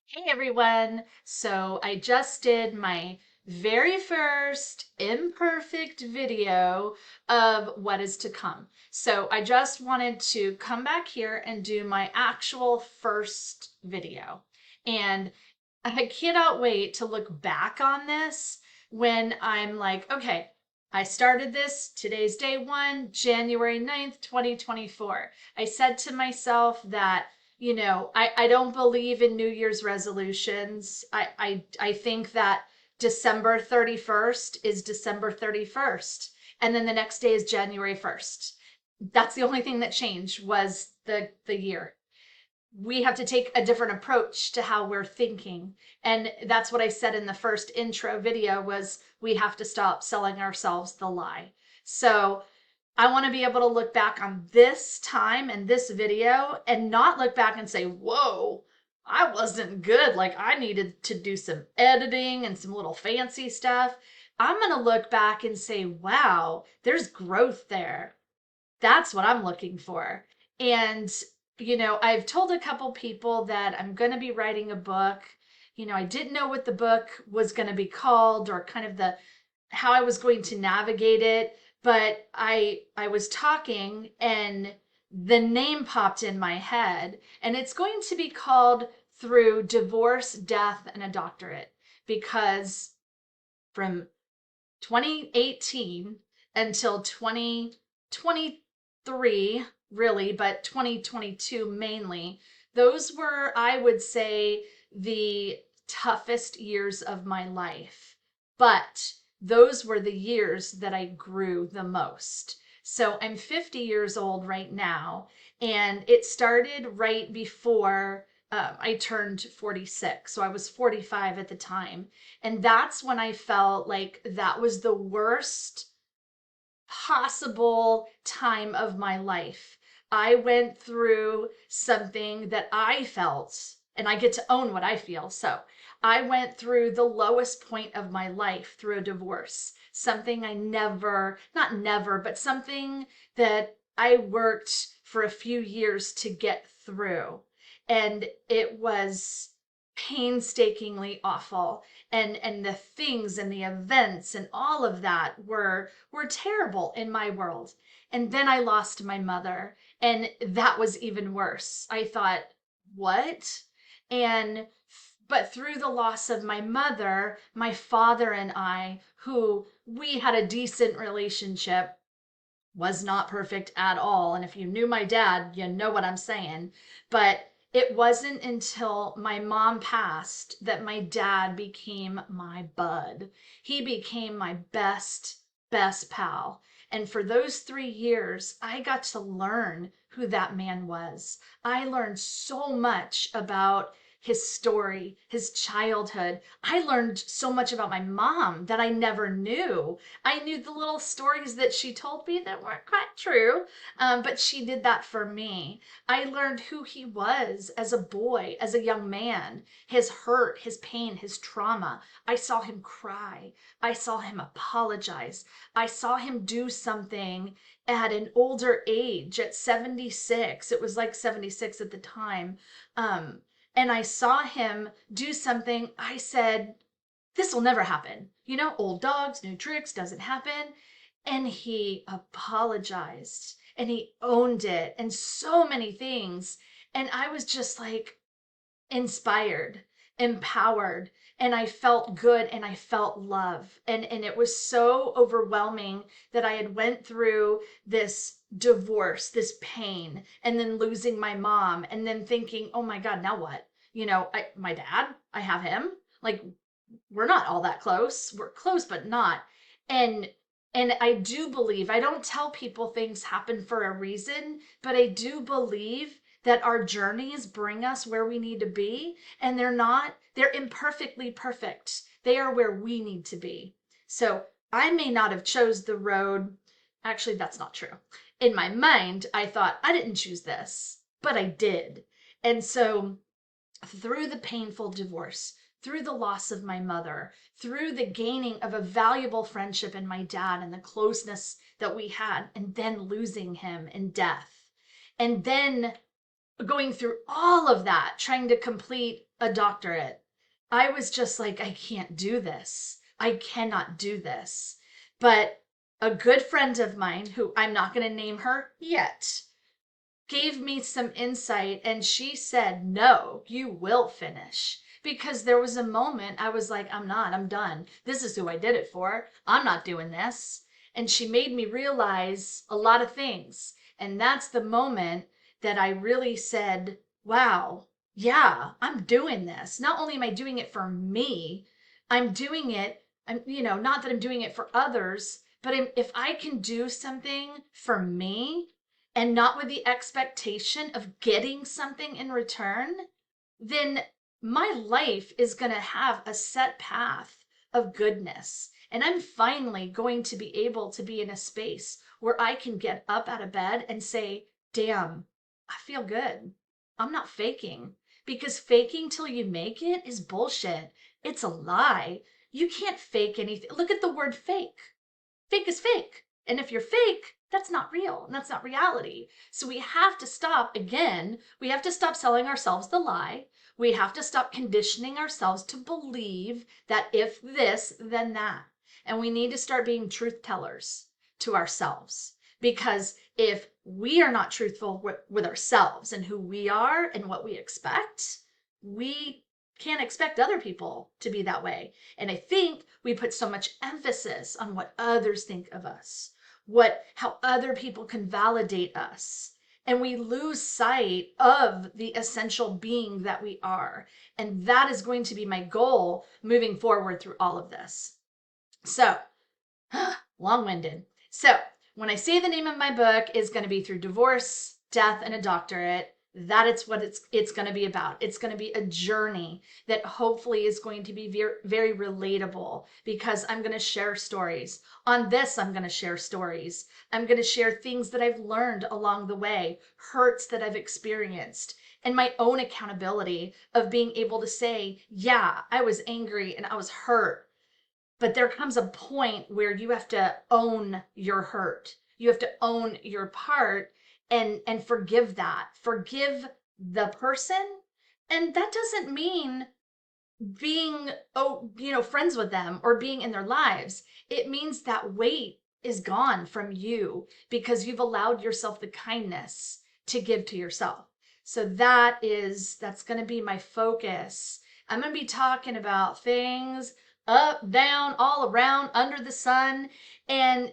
Hey everyone! So I just did my very first imperfect video of what is to come. So I just wanted to come back here and do my actual first video. And I cannot wait to look back on this when I'm like, okay, I started this, today's day one, January 9th, 2024. I said to myself that I don't believe in New Year's resolutions. I think that December 31st is December 31st. And then the next day is January 1st. That's the only thing that changed was the year. We have to take a different approach to how we're thinking. And that's what I said in the first intro video was we have to stop selling ourselves the lie. So I want to be able to look back on this time and this video and not look back and say, whoa, I wasn't good. Like I needed to do some editing and some little fancy stuff. I'm going to look back and say, wow, there's growth there. That's what I'm looking for. And, I've told a couple people that I'm going to be writing a book. I didn't know what the book was going to be called or kind of the how I was going to navigate it, but I was talking and the name popped in my head, and it's going to be called Through Divorce, Death, and a Doctorate, because from 2018 until 2023, really, but 2022 mainly, those were, I would say, the toughest years of my life. But those were the years that I grew the most. So I'm 50 years old right now, and it started right before I turned 46. So I was 45 at the time. And that's when I felt like that was the worst possible time of my life. I went through something that I felt, and I get to own what I feel. So I went through the lowest point of my life through a divorce. Something I never, not never, but something that I worked for a few years to get through. And it was painstakingly awful, and the things and the events and all of that were terrible in my world. And then I lost my mother, and that was even worse. I thought, what? And but through the loss of my mother, my father and I, who we had a decent relationship, was not perfect at all. And if you knew my dad, you know what I'm saying. But it wasn't until my mom passed that my dad became my bud. He became my best pal. And for those 3 years, I got to learn who that man was. I learned so much about his story, his childhood. I learned so much about my mom that I never knew. I knew the little stories that she told me that weren't quite true, but she did that for me. I learned who he was as a boy, as a young man, his hurt, his pain, his trauma. I saw him cry. I saw him apologize. I saw him do something at an older age, at 76. It was like 76 at the time. Um, and I saw him do something. I said, this will never happen. Old dogs, new tricks, doesn't happen. And he apologized and he owned it and so many things. And I was just like inspired, empowered, and I felt good and I felt love. And it was so overwhelming that I had went through this divorce, this pain, and then losing my mom, and then thinking, oh my God, now what? My dad, I have him. Like, we're not all that close. We're close, but not. And I do believe, I don't tell people things happen for a reason, but I do believe that our journeys bring us where we need to be, and they're imperfectly perfect. They are where we need to be. So I may not have chose the road. Actually, that's not true. In my mind, I thought I didn't choose this, but I did. And so through the painful divorce, through the loss of my mother, through the gaining of a valuable friendship in my dad and the closeness that we had, and then losing him in death. And then going through all of that, trying to complete a doctorate, I was just like, I can't do this. I cannot do this. But a good friend of mine, who I'm not going to name her yet, gave me some insight, and she said, no, you will finish. Because there was a moment I was like, I'm done. This is who I did it for. I'm not doing this. And she made me realize a lot of things. And that's the moment that I really said, wow, yeah, I'm doing this. Not only am I doing it for me, I'm doing it, not that I'm doing it for others, but if I can do something for me, and not with the expectation of getting something in return, then my life is going to have a set path of goodness. And I'm finally going to be able to be in a space where I can get up out of bed and say, damn, I feel good. I'm not faking. Because faking till you make it is bullshit. It's a lie. You can't fake anything. Look at the word fake. Fake is fake. And if you're fake, that's not real and that's not reality. So we have to stop, again, we have to stop selling ourselves the lie. We have to stop conditioning ourselves to believe that if this, then that. And we need to start being truth tellers to ourselves. Because if we are not truthful with ourselves and who we are and what we expect, we can't expect other people to be that way. And I think we put so much emphasis on what others think of us, how other people can validate us. And we lose sight of the essential being that we are. And that is going to be my goal moving forward through all of this. So, long-winded. So, when I say the name of my book is going to be Through Divorce, Death, and a Doctorate, that it's what it's going to be about. It's going to be a journey that hopefully is going to be very, very relatable, because I'm going to share stories. On this, I'm going to share stories. I'm going to share things that I've learned along the way, hurts that I've experienced, and my own accountability of being able to say, yeah, I was angry and I was hurt. But there comes a point where you have to own your hurt. You have to own your part and forgive that. Forgive the person. And that doesn't mean being friends with them or being in their lives. It means that weight is gone from you because you've allowed yourself the kindness to give to yourself. So that's going to be my focus. I'm going to be talking about things up, down, all around, under the sun, and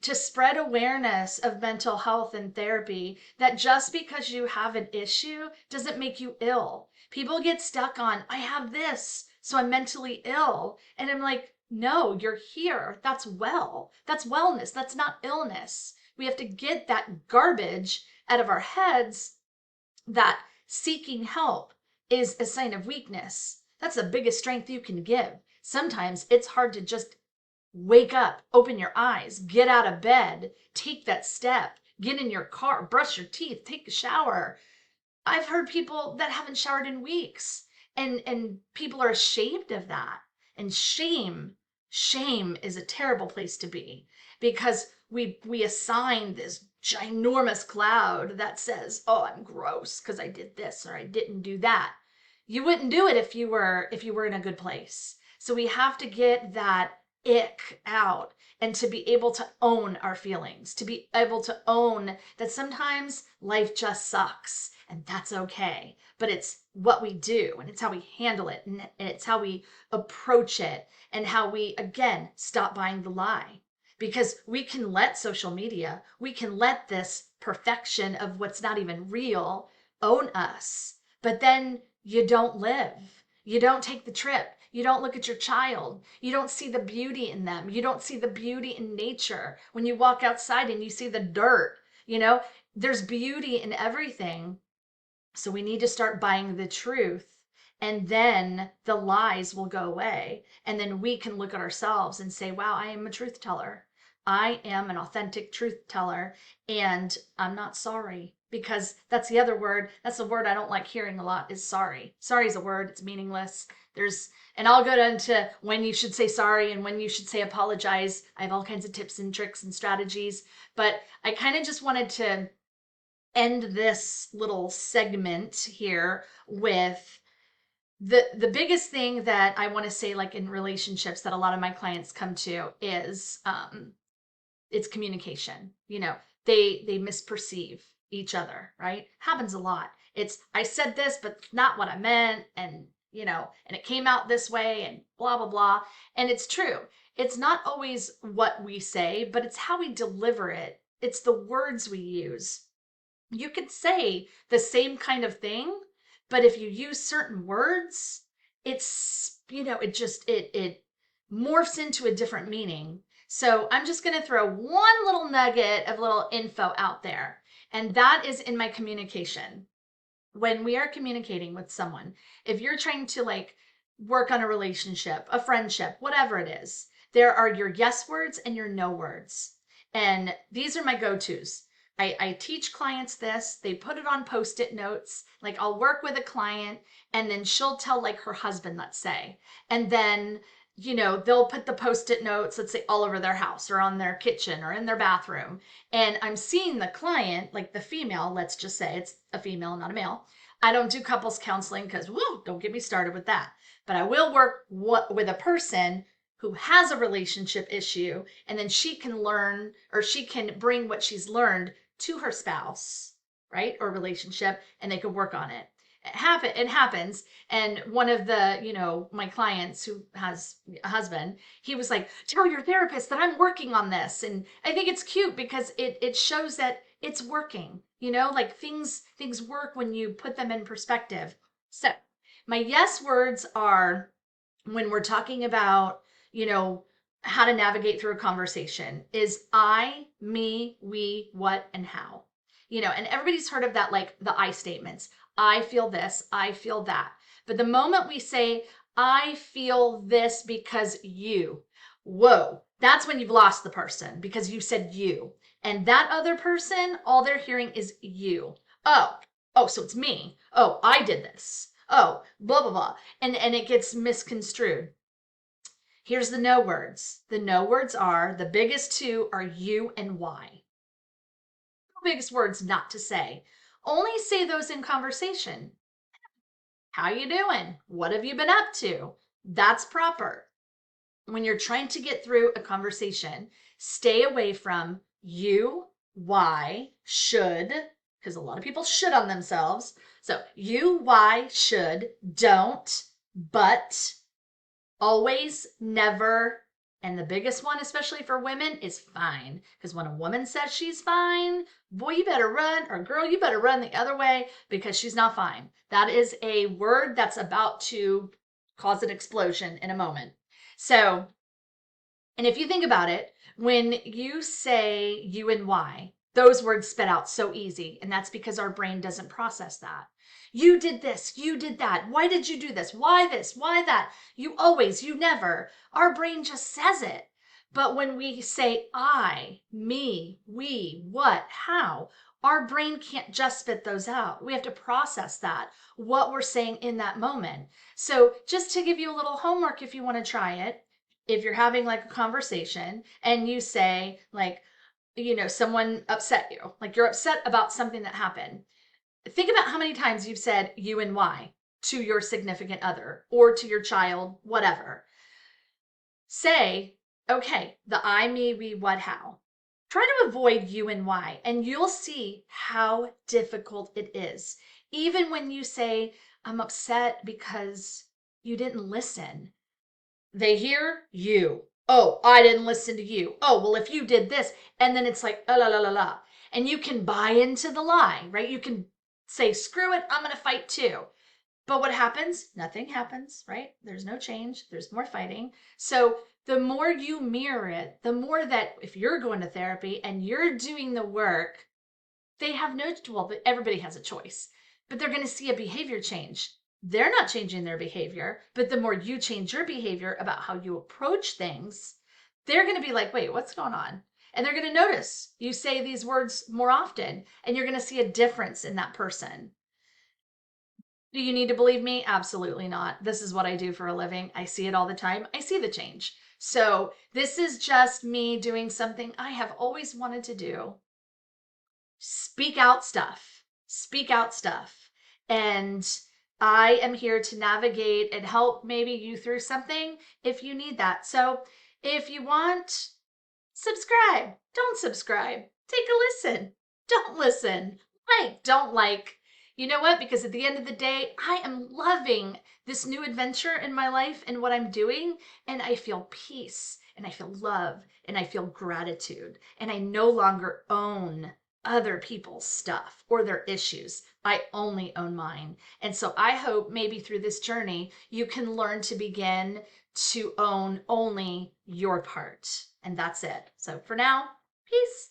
to spread awareness of mental health and therapy, that just because you have an issue doesn't make you ill. People get stuck on, I have this, so I'm mentally ill. And I'm like, no, you're here. That's That's wellness. That's not illness. We have to get that garbage out of our heads that seeking help is a sign of weakness. That's the biggest strength you can give. Sometimes it's hard to just wake up, open your eyes, get out of bed, take that step, get in your car, brush your teeth, take a shower. I've heard people that haven't showered in weeks, and people are ashamed of that. And shame is a terrible place to be, because we assign this ginormous cloud that says, "Oh, I'm gross because I did this or I didn't do that." You wouldn't do it if you were in a good place. So we have to get that ick out, and to be able to own our feelings, to be able to own that sometimes life just sucks, and that's okay. But it's what we do, and it's how we handle it, and it's how we approach it, and how we, again, stop buying the lie. Because we can let social media, we can let this perfection of what's not even real own us. But then you don't live. You don't take the trip. You don't look at your child. You don't see the beauty in them. You don't see the beauty in nature. When you walk outside and you see the dirt, there's beauty in everything. So we need to start buying the truth, and then the lies will go away. And then we can look at ourselves and say, wow, I am a truth teller. I am an authentic truth teller, and I'm not sorry. Because that's the other word. That's the word I don't like hearing a lot, is sorry. Sorry is a word. It's meaningless. And I'll go into when you should say sorry and when you should say apologize. I have all kinds of tips and tricks and strategies. But I kind of just wanted to end this little segment here with the biggest thing that I want to say, like in relationships, that a lot of my clients come to is it's communication. They misperceive each other, right? Happens a lot. It's, I said this but not what I meant, and and it came out this way, and blah blah blah. And it's true, it's not always what we say, but it's how we deliver it. It's the words we use. You could say the same kind of thing, but if you use certain words, it's, it morphs into a different meaning. So I'm just going to throw one little nugget of little info out there, and that is in my communication. When we are communicating with someone, if you're trying to like work on a relationship, a friendship, whatever it is, there are your yes words and your no words. And these are my go-tos. I teach clients this. They put it on post-it notes. Like, I'll work with a client and then she'll tell like her husband, let's say, and then they'll put the post-it notes, let's say, all over their house or on their kitchen or in their bathroom. And I'm seeing the client, like the female, let's just say it's a female, not a male. I don't do couples counseling because, woo, don't get me started with that. But I will work with a person who has a relationship issue, and then she can learn, or she can bring what she's learned to her spouse, right? Or relationship, and they can work on it. It happens. And one of the, my clients who has a husband, he was like, tell your therapist that I'm working on this. And I think it's cute because it shows that it's working, like things work when you put them in perspective. So my yes words are, when we're talking about, how to navigate through a conversation, is I, me, we, what, and how. And everybody's heard of that, like the I statements. I feel this, I feel that. But the moment we say, I feel this because you, whoa, that's when you've lost the person, because you said you. And that other person, all they're hearing is you. Oh, so it's me. Oh, I did this. Oh, blah, blah, blah. And it gets misconstrued. Here's the no words. The no words are, the biggest two are you and why. The biggest words not to say. Only say those in conversation. How you doing? What have you been up to? That's proper. When you're trying to get through a conversation, stay away from you, why, should, because a lot of people should on themselves. So you, why, should, don't, but, always, never, and the biggest one, especially for women, is fine. Because when a woman says she's fine, boy, you better run, or girl, you better run the other way, because she's not fine. That is a word that's about to cause an explosion in a moment. So, and if you think about it, when you say you and why, those words spit out so easy. And that's because our brain doesn't process that. You did this, you did that. Why did you do this? Why this? Why that? You always, you never. Our brain just says it. But when we say I, me, we, what, how, our brain can't just spit those out. We have to process that, what we're saying in that moment. So just to give you a little homework, if you want to try it, if you're having like a conversation and you say like, someone upset you, like you're upset about something that happened. Think about how many times you've said you and why to your significant other or to your child, whatever. Say, okay, the I, me, we, what, how. Try to avoid you and why, and you'll see how difficult it is. Even when you say, I'm upset because you didn't listen. They hear you. Oh, I didn't listen to you. Oh, well, if you did this. And then it's like, la, la, la, la. And you can buy into the lie, right? You can say, screw it, I'm going to fight too. But what happens? Nothing happens, right? There's no change. There's more fighting. So the more you mirror it, the more that if you're going to therapy and you're doing the work, they have no, well, everybody has a choice, but they're going to see a behavior change. They're not changing their behavior, but the more you change your behavior about how you approach things, they're going to be like, wait, what's going on? And they're going to notice you say these words more often, and you're going to see a difference in that person. Do you need to believe me? Absolutely not. This is what I do for a living. I see it all the time. I see the change. So this is just me doing something I have always wanted to do. speak out stuff. Speak out stuff. And I am here to navigate and help maybe you through something if you need that. So if you want, subscribe. Don't subscribe. Take a listen. Don't listen. Like, don't like. You know what? Because at the end of the day, I am loving this new adventure in my life and what I'm doing. And I feel peace and I feel love and I feel gratitude. And I no longer own other people's stuff or their issues. I only own mine. And so I hope maybe through this journey, you can learn to begin to own only your part. And that's it. So for now, peace.